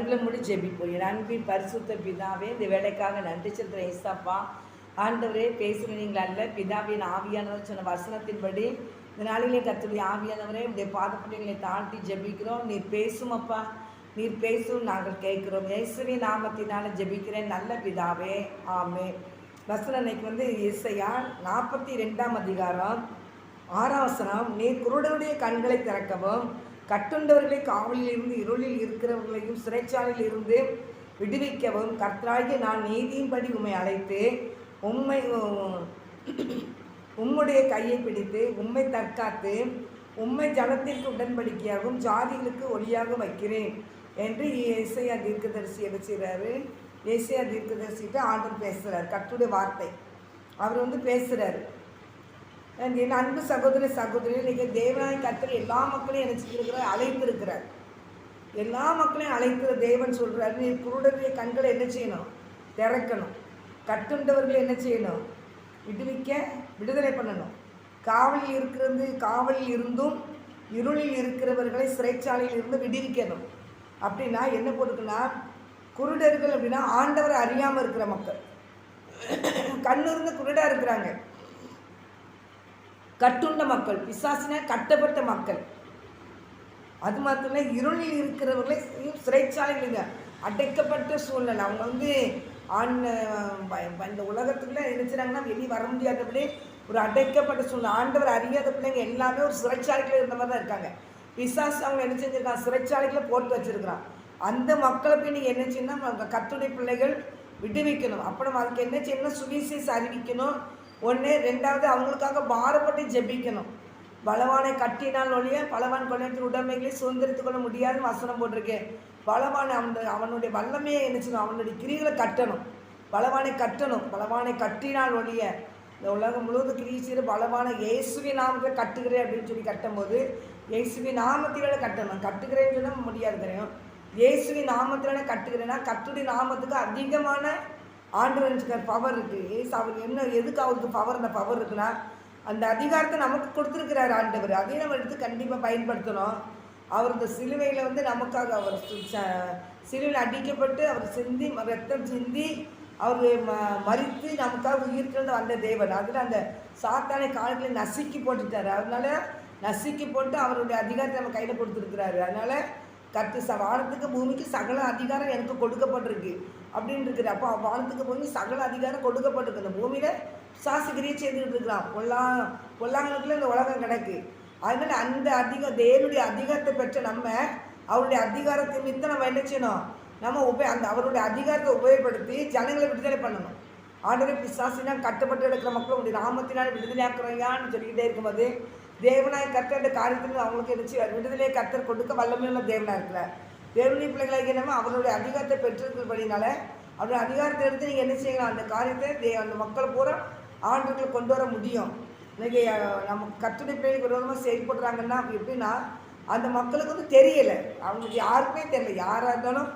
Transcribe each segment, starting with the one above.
கண்களை மூடி ஜெபிப்போம். என் அன்பின் பரிசுத்த பிதாவே, இந்த வேலைக்காக நன்றி செலுத்துகிற ஏசப்பா. ஆண்டவரே, பேசுகிற நீங்கள் அல்ல, பிதாவின் ஆவியானவர் சொன்ன வசனத்தின்படி இந்த நாளிலே கர்த்தருடைய ஆவியானவரே, உடைய பாதப்படிகளை தாழ்த்தி ஜெபிக்கிறோம். நீர் பேசும் அப்பா, நீர் பேசும், நாங்கள் கேட்கிறோம். இயேசுவின் நாமத்தினால ஜெபிக்கிறேன் நல்ல பிதாவே, ஆமென். வசனம் இன்னைக்கு எசையா 42 அதிகாரம் 6 வசனம். நீர் குருடருடைய கண்களை திறக்கவும், கட்டுண்டவர்களை காவலில் இருந்து இருளில் இருக்கிறவர்களையும் சிறைச்சாலையில் இருந்து விடுவிக்கவும் கர்த்தராகிய நான் நீதியின்படி உம்மை அழைத்து உம்முடைய கையை பிடித்து உம்மை தற்காத்து உம்மை ஜனத்திற்கு உடன்படிக்கையாகவும் ஜாதிகளுக்கு ஒளியாக வைக்கிறேன் என்று ஏசாயா தீர்க்கதரிசி என்ன செய்கிறாரு? ஏசாயா தீர்க்கதரிசிட்டு ஆண்டவர் பேசுகிறார். கர்த்தருடைய வார்த்தை அவர் பேசுகிறார். என் அன்பு சகோதரி நீங்கள் தேவனாய் கர்த்தர் எல்லா மக்களையும் என்ன செஞ்சிருக்கிறார்? அழைத்திருக்கிறார். எல்லா மக்களையும் அழைக்கிற தேவன் சொல்கிறார், நீ குருடருடைய கண்களை என்ன செய்யணும்? திறக்கணும். கட்டுண்டவர்களை என்ன செய்யணும்? விடுதலை பண்ணணும். காவலில் இருந்தும் இருளில் இருக்கிறவர்களை சிறைச்சாலையில் இருந்து விடுவிக்கணும். அப்படின்னா என்ன போட்டுக்குன்னா, குருடர்கள் அப்படின்னா ஆண்டவரை அறியாமல் இருக்கிற மக்கள், கண்ணு இருந்து குருடாக இருக்கிறாங்க. கட்டுண்ட மக்கள், பிசாசின கட்டப்பட்ட மக்கள். அது மாத்திரம் இல்லை, இருளில் இருக்கிறவர்களை சிறைச்சாலைகளுங்க அடைக்கப்பட்ட சூழ்நிலை. அவங்க இந்த உலகத்துக்குள்ள நினைச்சாங்கன்னா வெளியே வர முடியாதபடி ஒரு அடைக்கப்பட்ட சூழ்நிலை. ஆண்டவர் அறியாத பிள்ளைங்க எல்லாமே ஒரு சிறைச்சாலைகள் இருந்த மாதிரி தான் இருக்காங்க. பிசாசு அவங்க என்ன செஞ்சிருக்காங்க? சிறைச்சாலைகளை போட்டு வச்சிருக்கிறான். அந்த மக்களை போய் நீங்கள் என்ன செய்யணும்? கர்த்தருடைய பிள்ளைகள் விடுவிக்கணும். அப்புறம் அதுக்கு என்ன செய்யணும்? சுவிசேஷம் அறிவிக்கணும். ஒன்று. ரெண்டாவது, அவங்களுக்காக பாரப்பட்டு ஜெபிக்கணும். பலவானை கட்டினால் ஒழிய பலவான் கொண்டத்தின் உடைமைகளை சுதந்திரித்து கொள்ள முடியாதுன்னு வசனம் போட்டிருக்கேன். பலவானை அவனுடைய வல்லமையை என்ன செய்யணும்? அவனுடைய கிரிகளை கட்டணும். பலவானை கட்டினால் ஒழிய இந்த உலகம் முழுவதும் கிரியை செய்கிற பலவான இயேசுவின் நாமத்தில் கட்டுகிறேன் அப்படின்னு சொல்லி கட்டும்போது இயேசுவின் நாமத்தினால கட்டணும். கட்டுகிறேன்னு சொன்னால் முடியாது தெரியும். இயேசுவின் நாமத்தினால கட்டுகிறேன்னா கர்த்தருடைய நாமத்துக்கு அதிகமான ஆண்டவர் பவர் இருக்குது. ஏசு அவர் எதுக்கு அவருக்கு பவர்? அந்த பவர் இருக்குன்னா அந்த அதிகாரத்தை நமக்கு கொடுத்துருக்கிறார் ஆண்டவர். அதையும் நம்ம எடுத்து கண்டிப்பாக பயன்படுத்தணும். அவர் இந்த சிலுவையில் நமக்காக அவர் சிலுவையில் அடிக்கப்பட்டு அவர் ரத்தம் சிந்தி அவர் மரித்து நமக்காக உயிர்த்து வந்த தேவன். அதில் அந்த சாத்தானை காலத்தில் நசுக்கி போட்டுட்டார். அதனால நசுக்கி போட்டு அவருடைய அதிகாரத்தை நம்ம கையில் கொடுத்துருக்கிறாரு. அதனால் வானத்துக்கு பூமிக்கு சகல அதிகாரம் எனக்கு கொடுக்கப்பட்டிருக்கு அப்படின்னு இருக்குது. அப்போ வானத்துக்கு பூமி சகல அதிகாரம் கொடுக்கப்பட்டிருக்கு. இந்த பூமியில் சாசுகிரியை செய்துக்கிட்டு இருக்கிறான். பொல்லாங்களுக்குள்ள இந்த உலகம் கிடக்கு. அதனால அந்த தேவனுடைய அதிகாரத்தை பெற்ற நம்ம அவருடைய அதிகாரத்தை மித்த நம்ம என்ன செய்யணும்? நம்ம அவருடைய அதிகாரத்தை உபயோகப்படுத்தி ஜனங்களை விடுதலை பண்ணணும். ஆண்டவரே, பிசாசினா கட்டப்பட்டு எடுக்கிற மக்கள் உடைய நாமத்தினால் விடுதலை ஆக்குறையான்னு சொல்லிக்கிட்டே இருக்கும்போது தேவனாய் கர்த்தர் அந்த காரியத்தில் அவங்களுக்கு என்ன செய்வார்? விடுதலையை கர்த்தர் கொடுக்க வல்லமையுள்ள தேவனாக இருக்கிறார். தேவனுடைய பிள்ளைகளாக என்னமோ அவருடைய அதிகாரத்தை பெற்றிருக்கிறபடினால அவருடைய அதிகாரத்தை எடுத்து நீங்கள் என்ன செய்யலாம்? அந்த காரியத்தை அந்த மக்களை பூரா ஆண்டுகளை கொண்டு வர முடியும். இன்றைக்கி நம்ம கர்த்தருடைய பிள்ளைகளுக்கு விரோதமாக செயல்படுறாங்கன்னா எப்படின்னா, அந்த மக்களுக்கு தெரியலை. அவங்களுக்கு யாருக்குமே தெரியல. யாராக இருந்தாலும்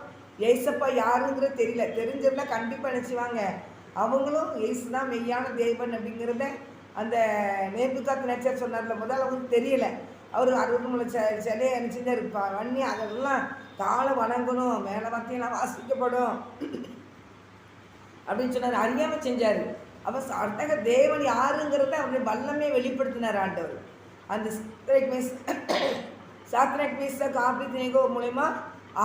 ஏசப்பா யாருங்கிறது தெரியல. தெரிஞ்சிருந்தால் கண்டிப்பாக நினச்சிவாங்க அவங்களும் ஏசு தான் மெய்யான தேவன் அப்படிங்கிறத அந்த நேபுகாத் நேச்சர் சொன்னார்ல, முதல்ல அவங்களுக்கு தெரியலை. அவர் 60 சிலையை அனுப்பிச்சுதான் இருப்பார். வண்ணி அதெல்லாம் காலை வணங்கணும், மேலே மத்தியெல்லாம் வாசிக்கப்படும் அப்படின்னு சொன்னார். அறியாமல் செஞ்சார். அவர் அடுத்த தேவன் யாருங்கிறத அவருடைய வல்லமே வெளிப்படுத்தினார் ஆண்டவர். அந்த சாத்ராக் மேஷாக் ஆபேத்நேகோ மூலமா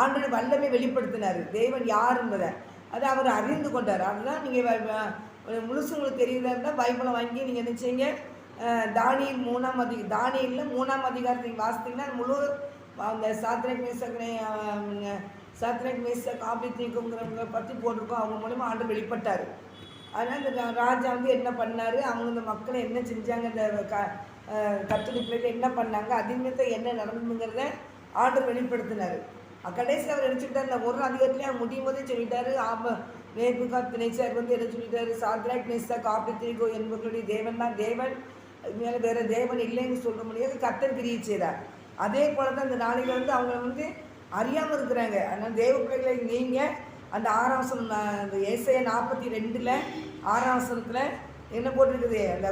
ஆண்டவர் வல்லமே வெளிப்படுத்தினார். தேவன் யாருன்றதை அதை அவர் அறிந்து கொண்டார். அதுதான் நீங்கள் முழுசு உங்களுக்கு தெரியுதா இருந்தால் பைபிளை வாங்கி நீங்கள் என்ன செய்யுங்க? தானியேல் 3ஆம் அதிகாரத்தை வாசித்தீங்கன்னா முழு அந்த சாத்ராக் மேஷாக் ஆபேத்நேகோங்கிறவங்களை பற்றி போட்டிருக்கோம். அவங்க மூலமா ஆண்டவர் வெளிப்பட்டார். அதனால் இந்த ராஜா என்ன பண்ணார்? அவங்க இந்த மக்களை என்ன செஞ்சாங்க? இந்த கர்த்தருடைய பிள்ளைகள் என்ன பண்ணாங்க? அதிர்மத்தை என்ன நடந்துங்கிறத ஆண்டவர் வெளிப்படுத்தினார். கடைசியில் அவர் நினச்சிக்கிட்டார், இந்த ஒரு அதிகாரத்துலேயே அவர் முடியும் போதே சொல்லிட்டாரு. நேபுகாத் நேச்சர் என்ன சொல்லிட்டாரு? சாத்ராக் மேஷாக் ஆபேத்நேகோ என்பவர்களுடைய தேவன் தான் தேவன், மேலே வேறு தேவன் இல்லைன்னு சொல்ல முடியாது. கர்த்தர் கிரியை செய்தார். அதே போல தான் இந்த நாளையில் அவங்க அறியாமல் இருக்கிறாங்க. அதனால் தேவ பிள்ளைகளை நீங்கள் அந்த 6ஆம் வசனம், அந்த ஏசாயா 42 6ஆம் வசனத்தில் என்ன போட்டிருக்குது? அந்த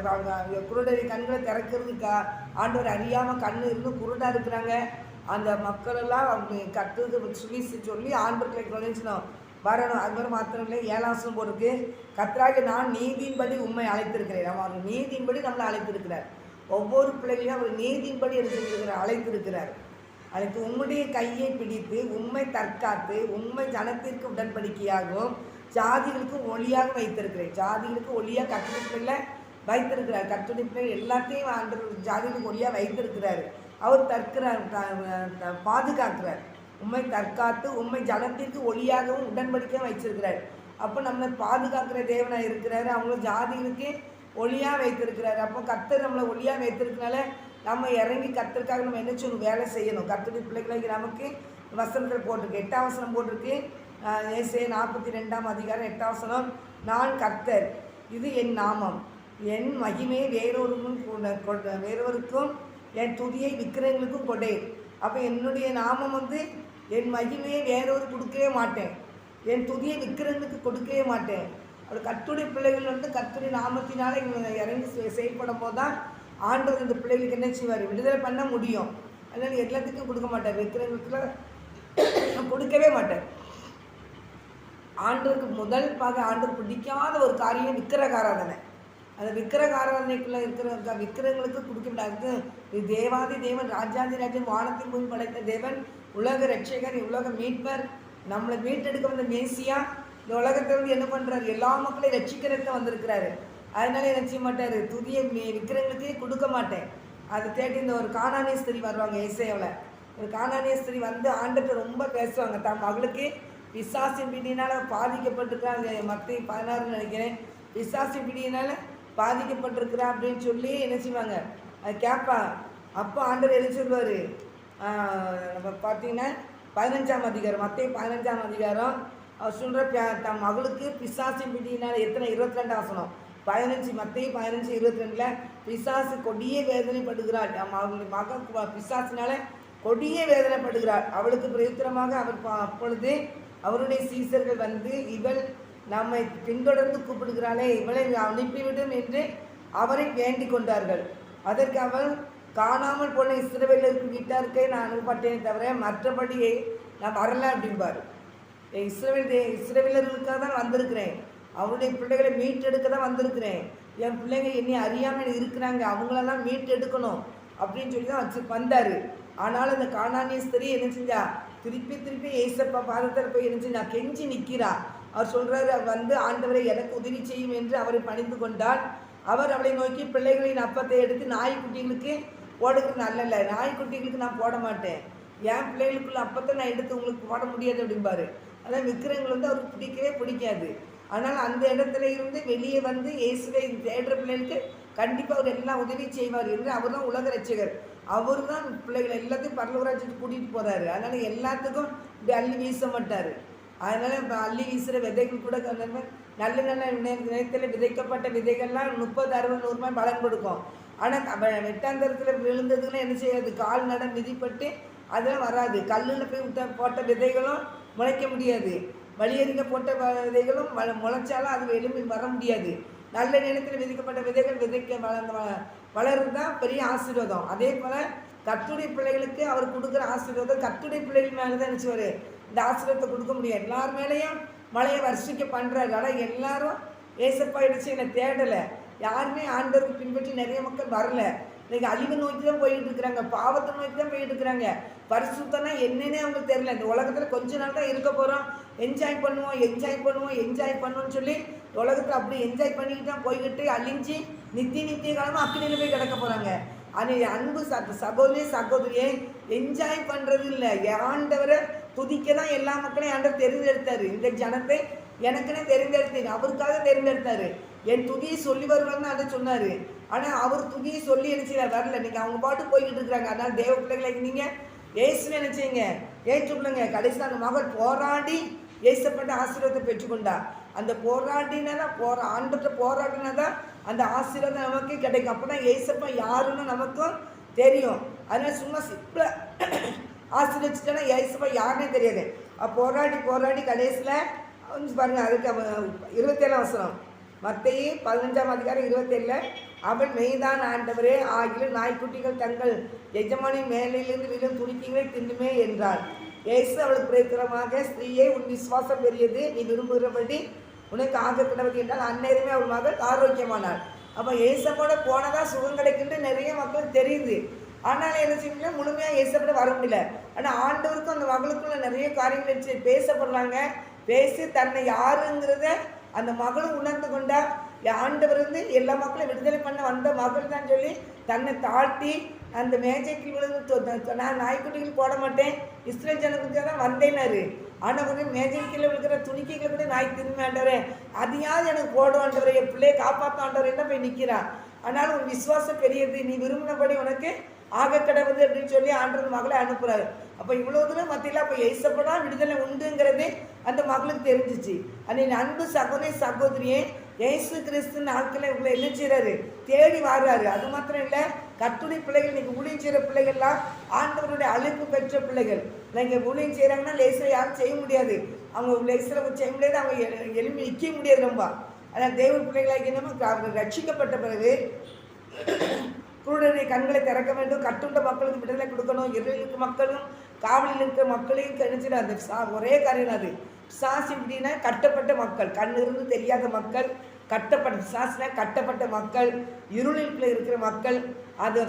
குருடரை கண்களை திறக்கிறதுக்கா ஆண்டவர் அறியாமல் கண்ணு இருந்து குருடாக இருக்கிறாங்க. அந்த மக்களெல்லாம் அவங்க கத்துறது சுவிசு சொல்லி ஆண்டவர்களை கவனிச்சணும் வரணும். அது மாதிரி மாத்திரம் இல்லை, 7ஆம் வசனம் போட்டிருக்கு, கர்த்தராகிய நான் நீதியின்படி உண்மை அழைத்திருக்கிறேன். அவர் நீதியின்படி நம்மளை அழைத்திருக்கிறார். ஒவ்வொரு பிள்ளைகளையும் அவர் நீதியின்படி எடுத்துருக்கிறார், அழைத்திருக்கிறார். அழைத்து உம்முடைய கையை பிடித்து உண்மை தற்காத்து உண்மை ஜனத்திற்கு உடன்படிக்கையாகவும் ஜாதிகளுக்கு ஒளியாக வைத்திருக்கிறேன். ஜாதிகளுக்கு ஒளியாக கர்த்தருடைய பிள்ளைகளை வைத்திருக்கிறார். கர்த்தருடைய பிள்ளைகள் எல்லாத்தையும் ஆண்டவர் ஜாதிகளுக்கு ஒளியாக வைத்திருக்கிறார். அவர் தற்கிறார், பாதுகாக்கிறார். உண்மை தற்காத்து உண்மை ஜனத்திற்கு ஒளியாகவும் உடன்படிக்கையும் வச்சிருக்கிறார். அப்போ நம்மளை பாதுகாக்கிற தேவனாக இருக்கிறாரு. அவங்களும் ஜாதிகளுக்கு ஒளியாக வைத்திருக்கிறாரு. அப்போ கர்த்தர் நம்மளை ஒளியாக வைத்திருக்கனால நம்ம இறங்கி கர்த்தருக்காக நம்ம என்ன சொல்லணும், வேலை செய்யணும். கர்த்தருடைய பிள்ளைகளுக்கு நமக்கு வசனத்தில் போட்டிருக்கு, 8ஆம் வசனம் போட்டிருக்கு. ஏசாயா 42ஆம் அதிகாரம் 8ஆம் வசனம், நான் கர்த்தர், இது என் நாமம், என் மகிமை வேறொருக்கும் என் துதியை விக்கிரங்களுக்கும் கொடேன். அப்போ என்னுடைய நாமம் என் மகிமையை வேறொரு கொடுக்கவே மாட்டேன், என் துதியை விக்கிரங்களுக்கு கொடுக்கவே மாட்டேன். அப்படி கர்த்தருடைய பிள்ளைகள் கர்த்தருடைய நாமத்தினால இறங்கி செயல்படும் போது தான் ஆண்டவர் இந்த பிள்ளைகளுக்கு என்ன செய்வார், விடுதலை பண்ண முடியும். அதனால் எல்லாத்துக்கும் கொடுக்க மாட்டார், விக்கிரங்களுக்குலாம் கொடுக்கவே மாட்டார். ஆண்டவருக்கு முதல் ஆண்டவர் பிடிக்காத ஒரு காரியம் விக்கிரகாராதனை. அந்த விக்கிரகாராதனைக்குள்ளே இருக்கிற விக்கிரங்களுக்கு கொடுக்க முடியாது. இது தேவாதி தேவன், ராஜாதி ராஜன், வானத்தின் பூமி படைத்த தேவன், உலக ரட்சகர், உலக மீட்பர், நம்மளை மீட்டெடுக்க வந்த மேசியா, இந்த உலகத்தை என்ன பண்ணுறாரு, எல்லா மக்களையும் ரட்சிக்கிறதுக்கு வந்திருக்கிறாரு. அதனால என்ன செய்ய மாட்டார், துதியை விக்கிரங்களுக்கே கொடுக்க மாட்டேன். அதை தேடி இந்த ஒரு கானானிய ஸ்திரீ வருவாங்க. ஏசாயாவில் ஒரு கானானிய ஸ்திரீ ஆண்டவர்கிட்ட ரொம்ப பேசுவாங்க. தன் மகளுக்கு பிசாசின் பிடியினால் பாதிக்கப்பட்டிருக்காங்க. மத்திய 16 நினைக்கிறேன், பிசாசின் பிடியினால் பாதிக்கப்பட்டிருக்கிறா அப்படின்னு சொல்லி என்ன செய்வாங்க, அது கேட்பா. அப்போ ஆண்டவர் என்ன சொல்லுவார், நம்ம பார்த்தீங்கன்னா 15ஆம் அதிகாரம், மத்திய 15ஆம் அதிகாரம், அவர் சொல்கிற தன் மகளுக்கு பிசாசின் பிடியினால் எத்தனை 22ஆம் வசனம் 15, மத்திய 15:22 பிசாசு கொடிய வேதனைப்படுகிறாள். மகன் பிசாசினால கொடிய வேதனைப்படுகிறாள். அவளுக்கு பிரயுத்தரமாக அவர் அப்பொழுது அவருடைய சீசர்கள் இவள் நம்மை பின்தொடர்ந்து கூப்பிடுகிறாளே, இவளை அனுப்பிவிடும் என்று அவரை வேண்டிக் கொண்டார்கள். அதற்கு அவள், காணாமல் போன இஸ்ரவேலருக்கு வீட்டாருக்கே நான் அனுப்பப்பட்டேனே தவிர மற்றபடியே நான் வரல அப்படின்பார். இஸ்ரவேலர்களுக்காக தான் வந்திருக்கிறேன், அவருடைய பிள்ளைகளை மீட்டெடுக்க தான் வந்திருக்கிறேன். என் பிள்ளைங்க என்னை அறியாமல் இருக்கிறாங்க, அவங்களெல்லாம் மீட்டெடுக்கணும் அப்படின்னு சொல்லி தான் வந்தார். ஆனாலும் இந்த கானானிய ஸ்திரீ என்ன செஞ்சா, திருப்பி ஏசப்பா பாதத்தில் போய் என்ன செஞ்சா, கெஞ்சி நிற்கிறா. அவர் சொல்கிறாரு, அவர் ஆண்டவரை எனக்கு உதவி செய்யும் என்று அவரை பணிந்து கொண்டால், அவர் அவளை நோக்கி, பிள்ளைகளின் அப்பத்தை எடுத்து நாய்க்குட்டிகளுக்கு போடுறது நல்லல, நாய்க்குட்டிகளுக்கு நான் போட மாட்டேன், என் பிள்ளைகளுக்குள்ள அப்பத்தை நான் எடுத்து உங்களுக்கு போட முடியாது அப்படிம்பாரு. அதான் விக்கிரங்கள் அவருக்கு பிடிக்கவே பிடிக்காது. ஆனால் அந்த இடத்துல இருந்து வெளியே இயேசுவை தேடுற பிள்ளைகளுக்கு கண்டிப்பாக அவர் எல்லாம் உதவி செய்வார் என்று அவர் தான் உலக ரட்சகர். அவர் தான் பிள்ளைகள் எல்லாத்தையும் பரலோகராஜ்யத்துக்கு கூட்டிகிட்டு போகிறாரு. அதனால் எல்லாத்துக்கும் இப்படி அள்ளி வீச மாட்டார். அதனால் இப்போ அள்ளி வீசுகிற விதைகள் கூட நல்ல நிலத்தில் விதைக்கப்பட்ட விதைகள்லாம் 30, 60, 100 ரூபாய் பலன் கொடுக்கும். ஆனால் வெட்டாந்தரத்தில் விழுந்ததுக்குலாம் என்ன செய்யாது, கால் நடம் மிதிப்பட்டு அதெல்லாம் வராது. கல்லில் போய் போட்ட விதைகளும் முளைக்க முடியாது, வழியறிங்க போட்ட விதைகளும் முளைச்சாலும் அது எழும்பி வர முடியாது. நல்ல நிலத்தில் விதைக்கப்பட்ட விதைகள் வளர்றது தான் பெரிய ஆசீர்வாதம். அதே போல் கர்த்தருடைய பிள்ளைகளுக்கு அவர் கொடுக்குற ஆசீர்வாதம் கர்த்தருடைய பிள்ளைகள் மேலே தான் நினச்சிவார் இந்த ஆசீர்வாதத்தை கொடுக்க முடியாது. எல்லார் மேலேயும் மழையை வருஷிக்க பண்ணுறாரு. ஆனால் எல்லாரும் ஏசப்பா இடிச்சு என்னை தேடலை, யாருமே ஆண்டவருக்கு பின்பற்றி நிறைய மக்கள் வரல. இன்றைக்கி அழிவு நோக்கி தான் போயிட்டு இருக்கிறாங்க, பாவத்தை நோக்கி தான் போயிட்டு இருக்கிறாங்க. பரிசுத்தம்னா என்னன்னே அவங்களுக்கு தெரியல. இந்த உலகத்தில் கொஞ்ச நாள் தான் இருக்க போகிறோம், என்ஜாய் பண்ணுவோம்னு சொல்லி உலகத்தில் அப்படி என்ஜாய் பண்ணிக்கிட்டு தான் போய்கிட்டு அழிஞ்சு நித்திய காலமாக அக்கினியில் போய் கிடக்க போகிறாங்க. ஆனால் அன்பு சகோதரியே என்ஜாய் பண்ணுறது இல்லை, ஆண்டவரை துதிக்க தான் எல்லா மக்களையும் ஆண்டவர் தெரிந்தெடுத்தார். இந்த ஜனத்தை எனக்குன்னே தெரிந்தெடுத்தேன், அவருக்காக தெரிந்தெடுத்தார். என் துதியை சொல்லி வருவாங்கன்னு அதை சொன்னார். ஆனால் அவர் துதியை சொல்லி நினச்சில வரல. நீங்கள் அவங்க பாட்டு போய்கிட்டு இருக்கிறாங்க. அதனால் தேவ பிள்ளைகளை நீங்கள் ஏசுன்னு நினச்சிங்க, ஏற்றுக்கொள்ளுங்க. கடைசி அந்த மகள் போராடி ஏசப்பட்ட ஆசீர்வாதத்தை பெற்றுக்கொண்டா. அந்த போராடினா தான் ஆண்டவர்கிட்ட போராடினா தான் அந்த ஆசீர்வாதம் நமக்கு கிடைக்கும். அப்போ தான் ஏசப்பா யாருன்னு நமக்கும் தெரியும். அதனால் சும்மா சிம்பிளாக ஆசீர்வச்சிட்டோன்னா ஏசப்பா யாருன்னே தெரியாது. போராடி கடைசியில் பாருங்கள், அதுக்கு 27ஆம் வசனம், மத்தேயு 15:27 அவள் மெய்தான் ஆண்டவரே, ஆகிலும் நாய்க்குட்டிகள் தங்கள் எஜமானின் மேலிருந்து விழும் துணிக்கைகளை தின்னுமே என்றாள். இயேசு அவளுக்கு பிரேத்திரமாக, ஸ்திரீயே, உன் விசுவாசம் பெரியது, நீ விரும்புகிறபடி உனக்கு ஆக கிடவது என்றால் அந்நேரமே அவள் மகள் ஆரோக்கியமானாள். அப்போ ஏசப்போட போனதான் சுகம் கிடைக்கின்ற நிறைய மக்கள் தெரியுது. ஆனால் என்ன செய்யல, முழுமையாக ஏசப்பட வர முடியல. ஆனால் ஆண்டவருக்கும் அந்த மகளுக்குள்ள நிறைய காரியங்கள் பேசப்படுறாங்க. பேசி தன்னை யாருங்கிறத அந்த மகளும் உணர்ந்து கொண்டா, ஆண்டவர் வந்து எல்லா மக்களும் விடுதலை பண்ண வந்த மகள் தான் சொல்லி தன்னை தாழ்த்தி அந்த மேஜைக்கு விழுந்து, நான் நாய்க்குட்டிகள் போட மாட்டேன், இஸ்ரேல் ஜனத்துக்கு தான் வந்தேனாரு. ஆனால் வந்து மேஜைக்கு விழுக்கிற துணிக்கைகளை கூட நாய் திரும்பி ஆண்டவரே, அதையாவது எனக்கு போடுவாண்டவரே, என் பிள்ளையை காப்பாற்றாண்டவர் என்ன போய் நிற்கிறான். ஆனால் உன் விசுவாசம் பெரியது, நீ விரும்பினபடி உனக்கு ஆக கிடவுது அப்படின்னு சொல்லி ஆண்டவர் மகளை அனுப்புறாரு. அப்போ இவ்வளோ தூரம் மத்தியில் அப்போ ஏசப்படா விடுதலை உண்டுங்கிறது அந்த மகளுக்கு தெரிஞ்சிச்சு. அன்னைக்கு அன்பு சகோதரி சகோதரியே, ஏசு கிறிஸ்து நாட்களை உங்களை என்ன செய்கிறாரு, தேடி வர்றாரு. அது மாத்திரம் இல்லை, கர்த்தருடைய பிள்ளைகள் இன்னைக்கு ஊழியம் செய்கிற பிள்ளைகள்லாம் ஆண்டவருடைய அழைப்பு பெற்ற பிள்ளைகள். நீங்கள் ஊழியம் செய்கிறாங்கன்னா லேசில் யாரும் செய்ய முடியாது, அவங்க லேசில் செய்ய முடியாது, அவங்க எழுப்பி நிற்க முடியாது ரொம்ப. ஆனால் தேவ பிள்ளைகளாக என்னமோ ரட்சிக்கப்பட்ட பிறகு குருடனுடைய கண்களை திறக்க வேண்டும், கட்டுண்ட மக்களுக்கு விடுதலை கொடுக்கணும், இருளுக்கு மக்களும் காவலில் இருக்கிற மக்களையும் கணிச்சிட அந்த ஒரே காரியம் அது. பிசாசு எப்படின்னா கட்டப்பட்ட மக்கள், கண் இருந்து தெரியாத மக்கள், கட்டப்பட்ட பிசாசுனா கட்டப்பட்ட மக்கள், இருளில் இருக்கிற மக்கள், அது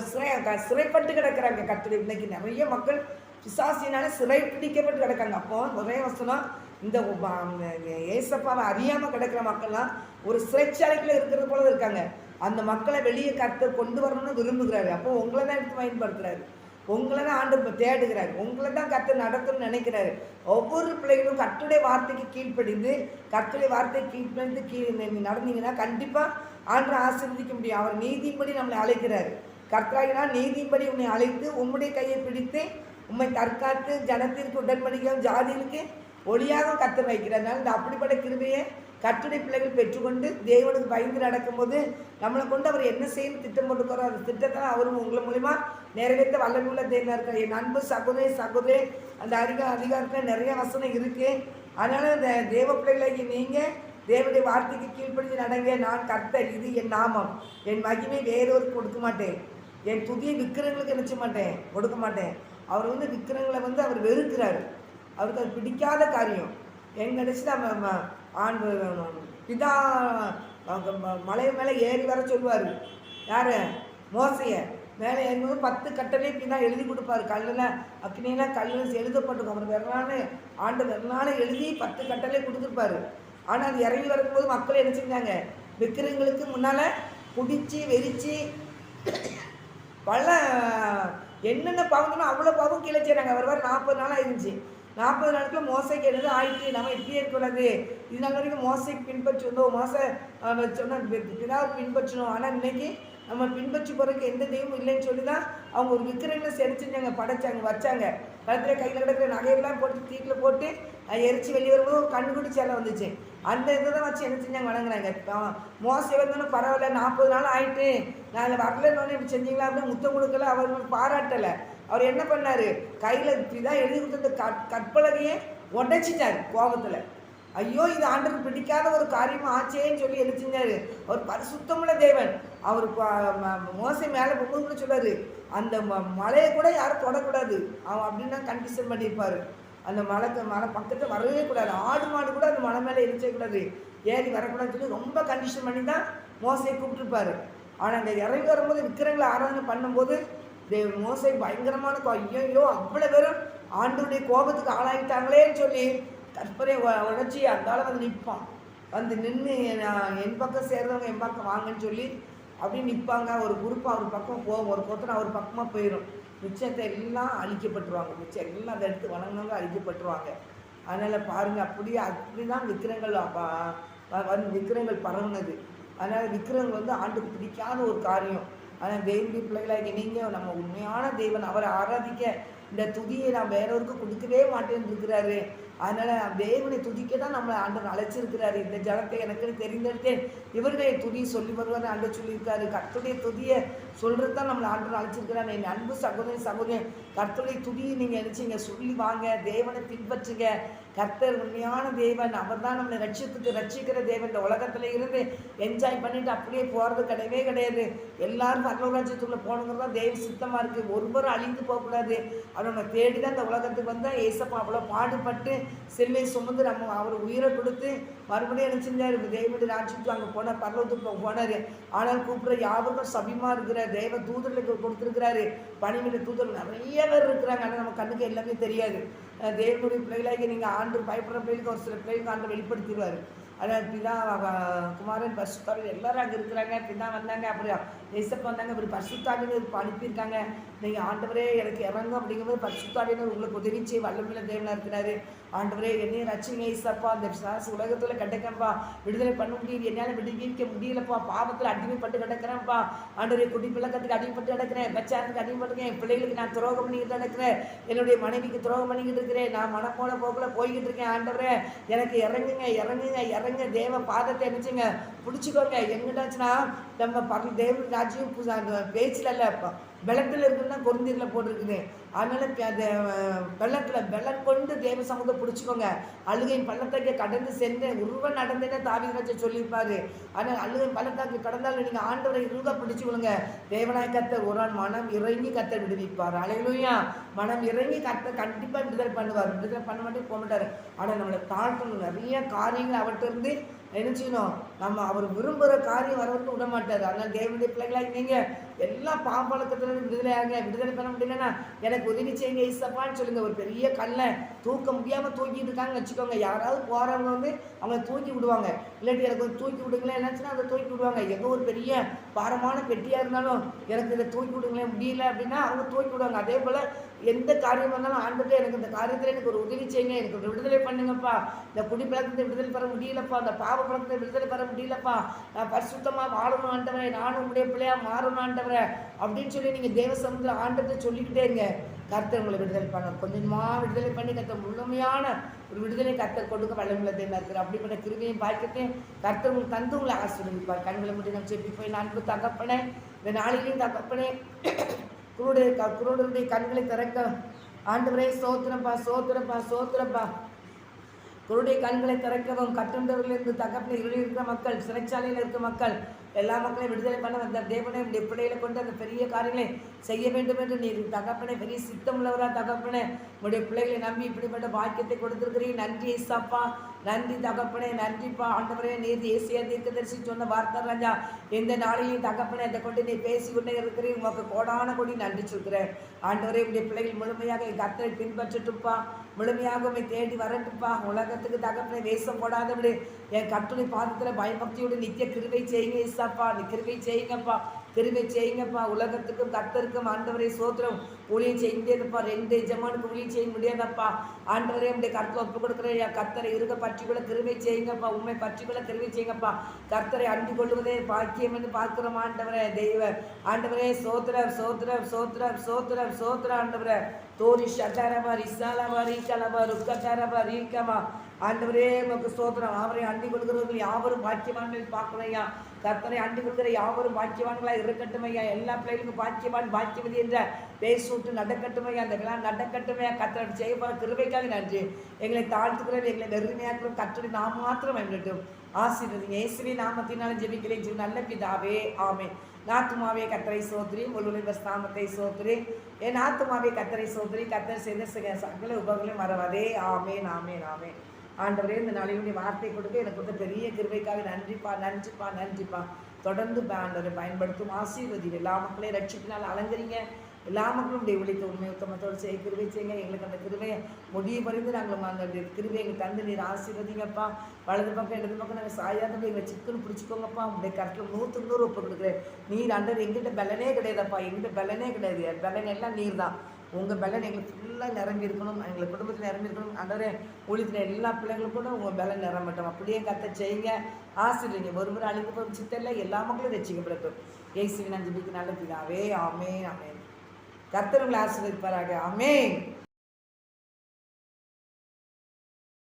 சிறைப்பட்டு கிடக்கிறாங்க. கட்டுரை இன்னைக்கு நிறைய மக்கள் பிசாசினால சிறை பிடிக்கப்பட்டு கிடக்காங்க. அப்போ ஒரே வசனம், இந்த ஏசப்பாவை அறியாமல் கிடக்கிற மக்கள்லாம் ஒரு சிறைச்சாலைக்குள்ள இருக்கிறது போல இருக்காங்க. அந்த மக்களை வெளியே கர்த்தர் கொண்டு வரணும்னு விரும்புகிறாரு. அப்போ உங்களை தான் எடுத்து பயன்படுத்துறாரு, உங்களை தான் ஆண்டு தேடுகிறாரு, உங்களை தான் கர்த்தர் நடத்தணும்னு நினைக்கிறாரு. ஒவ்வொரு பிள்ளைகளும் கர்த்தருடைய வார்த்தைக்கு கீழ்ப்படிந்து, கர்த்தருடைய வார்த்தைக்கு கீழ்ப்படிந்து நடந்தீங்கன்னா கண்டிப்பாக ஆண்டரை ஆசீர்வதிக்க முடியும். அவர் நீதியின்படி நம்மளை அழைக்கிறாரு. கர்த்தராகினால் நீதியின்படி உன்னை அழைத்து உம்முடைய கையை பிடித்து உம்மை தற்காத்து ஜனத்திற்கு உடன்படிக்கையும் ஜாதிகளுக்கு ஒளியாக கர்த்தர் வைக்கிறதுனால இந்த அப்படிப்பட்ட கிருபையை கர்த்தருடைய பிள்ளைகள் பெற்றுக்கொண்டு தேவனுக்கு பயந்து நடக்கும்போது நம்மளை கொண்டு அவர் என்ன செய்யணும் திட்டம் போட்டுக்கிறார். அந்த திட்டத்தை அவரும் உங்களை மூலிமா நிறைவேற்ற வல்லமையுள்ள தேவனாக இருக்கார். என் அன்பு சகோதரி அந்த அதிகாரத்தில் நிறைய வசனம் இருக்குது. அதனால் இந்த தேவ பிள்ளைகளாகி நீங்கள் தேவனுடைய வார்த்தைக்கு கீழ்ப்படிஞ்சு நடங்க. நான் கர்த்தர், இது என் நாமம், என் மகிமை வேறொருக்கு கொடுக்க மாட்டேன், என் துதியை விக்கிரங்களுக்கு நினைச்ச மாட்டேன், கொடுக்க மாட்டேன். அவர் வந்து விக்கிரங்களை வந்து அவர் வெறுக்கிறார், அவருக்கு அது பிடிக்காத காரியம். எங்க நினச்சி நம்ம ஆண்டு பிதா மலை மேலே ஏறி வர சொல்லுவார். யார்? மோசையை மேலே ஏறும்போது 10 கட்டளை பிதா எழுதி கொடுப்பாரு. கல்லில் அக்னியெல்லாம் கல்லில் எழுதப்பட்டிருக்கும். அவர் வரலான்னு ஆண்டு வரலான்னு எழுதி 10 கட்டளை கொடுத்துருப்பாரு. ஆனால் அது இறங்கி வரும்போது மக்கள் என்ன செஞ்சாங்க, விக்கிரங்களுக்கு முன்னால் குடிச்சு வெறிச்சு பல என்னென்ன பாவங்களும் அவ்வளோ பாவம் கீழே செய்கிறாங்க. அவர் வர 40 நாளாக இருந்துச்சு. 40 நாளுக்குள்ள மோசைக்கு என்னது ஆயிடுச்சு, நம்ம இப்படியே இருக்கக்கூடாது, இதனால வரைக்கும் மோசைக்கு பின்பற்றி வந்தோம், சொன்ன பிதாவை பின்பற்றணும். ஆனால் இன்னைக்கு நம்ம பின்பற்றி போகிறதுக்கு எந்த தெய்வமும் இல்லைன்னு சொல்லி தான் அவங்க ஒரு விக்கிரங்களை செடிச்சுட்டாங்க, படைச்சாங்க, வச்சாங்க. கழுத்தில் கையில் கிடக்கிற நகையெல்லாம் போட்டு தீட்டில் போட்டு எரிச்சு வெளியே வரும்போது ஒரு கண்ணுக்குட்டி சேலை வந்துச்சு. அந்த இதை தான் வச்சு என்ன செஞ்சாங்க, வணங்குறாங்க. மோசை வந்தோன்னு பரவாயில்ல, 40 நாள் ஆகிட்டு நான் வரலன்னு இப்படி செஞ்சீங்களா அப்படின்னு முத்தம் கொடுக்கல, அவர் பாராட்டலை. அவர் என்ன பண்ணார், கையில் இப்படிதான் எழுதி கொடுத்த கற்பலகையே உடைச்சிட்டார் கோபத்தில். ஐயோ, இது ஆண்டருக்கு பிடிக்காத ஒரு காரியமாக ஆச்சேன்னு சொல்லி என்ன செஞ்சார். அவர் பரிசுத்தமுள்ள தேவன். அவர் மோசை மேலே பொண்ணு கூட சொல்றாரு, அந்த மலையை கூட யாரும் தொடக்கூடாது அவன் அப்படின்னா கண்டிஷன் பண்ணியிருப்பார். அந்த மலை பக்கத்தில் வரவே கூடாது, ஆடு மாடு கூட அந்த மலை மேலே எரிச்சக்கூடாது, ஏறி வரக்கூடாதுன்னு சொல்லி ரொம்ப கண்டிஷன் பண்ணி தான் மோசையை கூப்பிட்டுருப்பாரு. ஆனால் அந்த இறங்கி வரும்போது விக்கிரங்களை ஆராதனை பண்ணும்போது மோசை பயங்கரமான ஐயோ அவ்வளோ பேரும் ஆண்டுடைய கோபத்துக்கு ஆளாகிட்டாங்களேன்னு சொல்லி கற்பனை உழைச்சி அந்தால வந்து நிற்பான். வந்து நின்று என் பக்கம் சேர்ந்தவங்க என் பக்கம் வாங்கன்னு சொல்லி அப்படி நிற்பாங்க. ஒரு குரூப்பாக அவர் பக்கம் போகும், ஒரு கொத்தனை அவர் பக்கமாக போயிடும். மிச்சத்தை எல்லாம் அழிக்கப்பட்டுருவாங்க, மிச்சம் எல்லாம் அதை எடுத்து வணங்கினவங்க அழிக்கப்பட்டுருவாங்க. அதனால் பாருங்கள், அப்படி தான் விக்கிரங்கள் பரவுனது. அதனால் விக்கிரங்கள் வந்து ஆண்டுக்கு பிடிக்காத ஒரு காரியம். ஆனால் தேவனுடைய பிள்ளைகளாக நீங்கள் நம்ம உண்மையான தேவன், அவரை ஆராதிக்க இந்த துதியை நான் வேறொருக்கு கொடுக்கவே மாட்டேன்னு இருக்கிறாரு. அதனால் தேவனை துதிக்க தான் நம்மளை ஆண்டவர் அழைச்சிருக்கிறாரு. இந்த ஜனத்தை எனக்கு தெரிந்தெடுத்தேன், இவர்களை துதி சொல்லி வருவார் ஆண்டவர் சொல்லியிருக்காரு. கர்த்தருடைய துதியை சொல்கிறது தான் நம்மளை ஆண்டவர் அழைச்சிருக்கிறாரு. என் அன்பு சகோதரி சகோதரன், கர்த்தருடைய துதியை நீங்கள் நினச்சிங்க சொல்லி வாங்க, தேவனை பின்பற்றுங்க. கர்த்தர் உண்மையான தேவன், அவர் தான் நம்மளை ரட்சிக்கிற தேவன். இந்த உலகத்தில் இருந்து என்ஜாய் பண்ணிட்டு அப்படியே போகிறது கிடையவே கிடையாது. எல்லாரும் பரலோகராஜ்யத்துக்குள்ளே போகணுங்கிறது தான் தேவ சித்தமாக இருக்குது. ஒருவரும் அழிந்து போகக்கூடாது. அவனை தேடி தான் இந்த உலகத்துக்கு வந்தால் ஏசப்பா அவ்வளோ பாடுபட்டு சிலுவை சுமந்து நம்ம அவர் உயிரை கொடுத்து மறுபடியும் என்ன செஞ்சார், தேவனுடைய ராஜ்யத்துக்கு அங்கே போனார், பரலோகத்துக்கு போனார். ஆனால் கூப்பிட்ற யாருக்கும் சபிமா இருக்கிற தேவ தூதர்களுக்கு கொடுத்துருக்கிறாரு. பணிவிட தூதர்கள் நிறைய பேர் இருக்கிறாங்க. ஆனால் நம்ம கண்ணுக்கு எல்லாமே தெரியாது. தேவனுடைய பிள்ளைகளாகி நீங்கள் ஆண்டு பயப்படுற பிள்ளைகளுக்கு ஒரு சில பிள்ளைகளுக்கு ஆண்டு வெளிப்படுத்திடுவார். அதான் பிதா குமாரன் பரிசுத்தாவின் எல்லாரும் அங்கே இருக்கிறாங்க. பிதா வந்தாங்க, அப்புறம் ஏசப்பா வந்தாங்க, அப்புறம் பரிசுத்தாவினர் அனுப்பியிருக்காங்க. நீங்கள் ஆண்டவரே எனக்கு இறங்கும் அப்படிங்கும்போது பரிசுத்தாவினர் உங்களுக்கு உதவி செய்ய வல்லமையில தேவனாக இருக்கிறாரு. ஆண்டவரே என்னையும் ரட்சிங்க ஏசப்பா, இந்த உலகத்தில் கிடக்கிறப்பா, விடுதலை பண்ண முடியுது, என்னால் விடுவிக்க முடியலப்பா, பாவத்தில் அடிமைப்பட்டு கிடக்கிறேன்ப்பா. ஆண்டவரே குடிப்பழக்கத்துக்கு அடிமைப்பட்டு கிடக்கிறேன், பச்சாரத்துக்கு அடிமைப்பட்டுருக்கேன், என் பிள்ளைகளுக்கு நான் துரோகம் பண்ணிக்கிட்டு கிடக்கிறேன், என்னுடைய மனைவிக்கு துரோகம் பண்ணிக்கிட்டு இருக்கிறேன், நான் மனம் போன போக்கில் போய்கிட்டு இருக்கேன். ஆண்டவரே எனக்கு இறங்குங்க இறங்குங்க இறங்க, தேவ பாதத்தை நினைச்சுங்க பிடிச்சிக்கோங்க. எங்கிட்டாச்சுன்னா நம்ம தேவ ராஜ்யம் பேச்சில் இல்லை, வெள்ளத்தில் இருக்குன்னா கொருந்தீரில் போட்டிருக்குது. அதனால் அந்த வெள்ளம் கொண்டு தேவ சமூகத்தை பிடிச்சிக்கோங்க. அழுகை பள்ளத்தாக்கை கடந்து சென்று உருவ நடந்தேன்னு தாவீது சொல்லியிருப்பாரு. ஆனால் அழுகை பள்ளத்தாக்கு கடந்தால் நீங்கள் ஆண்டவரை இருக பிடிச்சி விடுங்க. தேவனாய் கர்த்தர் ஒரு நாள் மனம் இறங்கி கர்த்தர் விடுவிப்பார். அல்லேலூயா. மனம் இறங்கி கர்த்தர் கண்டிப்பாக விடுதலை பண்ணுவார். விடுதலை பண்ண மாட்டே போக மாட்டார். ஆனால் நம்மளை தாழ்த்தணும். நிறைய காரியங்கள் அவர்கிட்ட இருந்து என்ன செய்யணும், நம்ம அவர் விரும்புகிற காரியம் வரவருக்கு விட மாட்டார். அதனால் தேவனுடைய பிள்ளைகளாக நீங்கள் எல்லா பாம்பழக்கத்துலேருந்து விடுதலை பண்ண முடியலன்னா எனக்கு உதவி செய்யுங்க ஏசப்பான்னு சொல்லுங்கள். ஒரு பெரிய கல்லை தூக்க முடியாமல் தூக்கிட்டு இருக்காங்கன்னு வச்சுக்கோங்க. யாராவது போகிறவங்க வந்து அவங்க தூக்கி விடுவாங்க. இல்லாட்டி எனக்கு ஒரு தூக்கி விடுங்களேன் என்னாச்சுன்னா அதை தூக்கி விடுவாங்க. எங்கே ஒரு பெரிய பாரமான பெட்டியாக இருந்தாலும் எனக்கு இதை தூக்கி விடுங்களேன் முடியல அப்படின்னா அவங்க தூக்கி விடுவாங்க. அதே போல் எந்த காரியம் இருந்தாலும் ஆண்டவரே எனக்கு இந்த காரியத்தில் எனக்கு ஒரு உதவி செய்யுங்க, எனக்கு ஒரு விடுதலை பண்ணுங்கப்பா, இந்த குடிப்பழக்கத்தை விடுதலை பெற முடியலப்பா, இந்த பாவ பழக்கத்தை விடுதலை பெற முடியலப்பா, நான் பரிசுத்தமாக வாழணும் ஆண்டவரே, நானும் உங்களுடைய பிள்ளையாக மாறணும் ஆண்டவரே அப்படின்னு சொல்லி நீங்கள் தேவ சமூகத்தில் ஆண்டவரை சொல்லிக்கிட்டே இருங்க. கர்த்தர் உங்களை விடுதலை பண்ண கொஞ்சமாக விடுதலை பண்ணி கர்த்தர் முழுமையான ஒரு விடுதலை கர்த்தர் கொடுக்க வல்லமையுள்ள தேவனாக இருக்கிறார். அப்படிப்பட்ட கிருபையும் பாக்கியத்தையும் கர்த்தர் உங்களுக்கு தந்து உங்களை ஆசீர்வதிப்பார். கண்களை முடி நம்ம செப்பி போய் நான்கு தகப்பனே, இந்த நாளிலையும் தகப்பனே, குருடருடைய கண்களை திறக்க ஆண்டவரே சோத்திரப்பா சோத்திரப்பா சோத்திரப்பா. குருடைய கண்களை திறக்கவும், கட்டுண்டவர்களிருந்து தகப்பனை இருளில் இருக்கிற மக்கள், சிறைச்சாலையில் இருக்கிற மக்கள் எல்லா மக்களையும் விடுதலை பண்ண வந்த தேவனை உடைய பிள்ளைகளை கொண்டு அந்த பெரிய காரியங்களை செய்ய வேண்டும் என்று நீர் தகப்பனை பெரிய சித்தம் உள்ளவரா தகப்பனே, உடைய பிள்ளைகளை நம்பி இப்படிப்பட்ட பாக்கியத்தை கொடுத்துருக்கிறீங்க. நன்றி ஏசப்பா, நன்றி தகப்பனே, நன்றிப்பா ஆண்டவரே. நீர் ஏசியா தீர்க்கதரிசி சொன்ன வார்த்தை ராஜா, எந்த நாளையும் தகப்பனை அதை கொண்டு நீ பேசிக்கொண்டே இருக்கிறீங்க. உங்களுக்கு கோடான கொடி நன்றி சொல்கிறேன் ஆண்டவரே. உடைய பிள்ளைகள் முழுமையாக என் கர்த்தரை பின்பற்றட்டுப்பா, முழுமையாக உண்மை தேடி வரட்டுப்பா. உலகத்துக்கு தகப்பனை வேஷம் போடாதபடி என் கர்த்தருடைய பாதத்தில் பயபக்தியோடு நித்திய கிருபை செய்யுங்க ஏசப்பா, நீ கிருபை செய்யுங்கப்பா, கிருபை செய்யுங்கப்பா. உலகத்துக்கும் கர்த்தருக்கும் ஆண்டவரே சோத்திரம் ஊழியம் செய்ய இருப்பா. 2 எஜமானுக்கு ஊழியம் செய்ய முடியாதப்பா ஆண்டவரே. உடைய கர்த்தரை ஒப்பு கொடுக்குறேன். கர்த்தரை இருக்க பற்றிக்குள்ள கிருபை செய்யுங்கப்பா, உண்மை பற்றிக்குள்ள கிருபை செய்யுங்கப்பா. கர்த்தரை அன்பு கொள்வதே பாக்கியம் என்று பார்க்கிறோம் ஆண்டவரே. தெய்வ ஆண்டவரே சோத்திரம் சோத்திரம் சோத்திரம் சோத்திரம் சோத்திரம் ஆண்டவரே. தோரி ஷட்டாரபா ரிசாலபா ரீக்கலபா ருக்கட்டாரபா ரீக்கமா ஆண்டவரே உமக்கு சோத்திரம். அவரை அண்டி கொடுக்கிறவர்கள் யாவரும் பாக்கியவான்கள் பார்க்கணையா. கர்த்தரை அண்டி கொடுக்கிற யாவரும் பாக்கியவான்களாக இருக்கட்டுமையா. எல்லா பிள்ளைகளுக்கும் பாக்கியவான் பாக்கியவதி என்ற பேசூட்டு நடக்கட்டுமையா. அந்த விழா நடக்கட்டுமையா. கர்த்தரை செய்ய போகிற கிருபைக்காக நன்றி. எங்களை தாழ்த்துக்கிறோம், எங்களை வெறுமையாக்கிறோம். கர்த்தரை நாம் மாத்திரம் வேண்டும் ஆசீர்வதிங்க. இயேசுவே நாமத்தினாலும் ஜெபிக்கிறேன் ஜீவ நல்ல பிதாவே, ஆமென். நாத்துமாவே கர்த்தரை சோத்திரி, முழுவதும் ஸ்தாமத்தை சோத்திரி. என் ஆத்துமாவே கர்த்தரை சோத்திரி, கர்த்தர் செய்த சகல உபகளையும் மறவாதே. ஆமென் ஆமென் ஆமென். ஆண்டவரே இந்த நாளையுடைய வார்த்தை கொடுக்க எனக்கு வந்து பெரிய கிருபைக்காக நன்றிப்பா நன்றிப்பா நன்றிப்பா. தொடர்ந்து ஆண்டவரை பயன்படுத்தும் ஆசீர்வதி. எல்லா மக்களையும் ரட்சிப்பினால் அலங்கரிங்க. எல்லா மக்களும் உடைய விழித்த உண்மை உத்தமத்தோடு செய்ய கிருபை செய்யுங்க. எங்களுக்கு அந்த கிருபையை முடிய பறிந்து நாங்கள் அந்த கிருபை எங்கள் தந்து நீர் ஆசீர்வதிங்கப்பா. வலது பக்கம் இடது பக்கம் நாங்கள் சாயாதபடி எங்களை சிக்கன்னு பிடிச்சிக்கோங்கப்பா. உடைய கருத்தில் 100க்கு 100 ஒப்பு கொடுக்குறேன். நீர் ஆண்டவர் எங்கிட்ட பலனே கிடையாதப்பா, எங்கிட்ட பலனே கிடையாது. பலன் எல்லாம் நீர் தான். உங்கள் பலன் எங்களுக்கு ஃபுல்லாக நிரம்பி இருக்கணும், எங்களுக்கு குடும்பத்தில் நிரம்பி இருக்கணும். ஆண்டவரே ஊழியத்தில் எல்லா பிள்ளைங்களுக்கும் கூட உங்கள் பலன் நிரம்பட்டும். அப்படியே கத்த செய்யுங்க, ஆசிரியங்க. ஒருவர் அழிந்து போகும் சித்தல்ல எல்லா மக்களும் ரட்சிக்கப்படட்டும். இயேசுவின் ஜெபிக்க நல்ல பிதாவே, ஆமென் ஆமென். கர்த்தர் உங்களை ஆசீர்வதிப்பாராக. ஆமென்.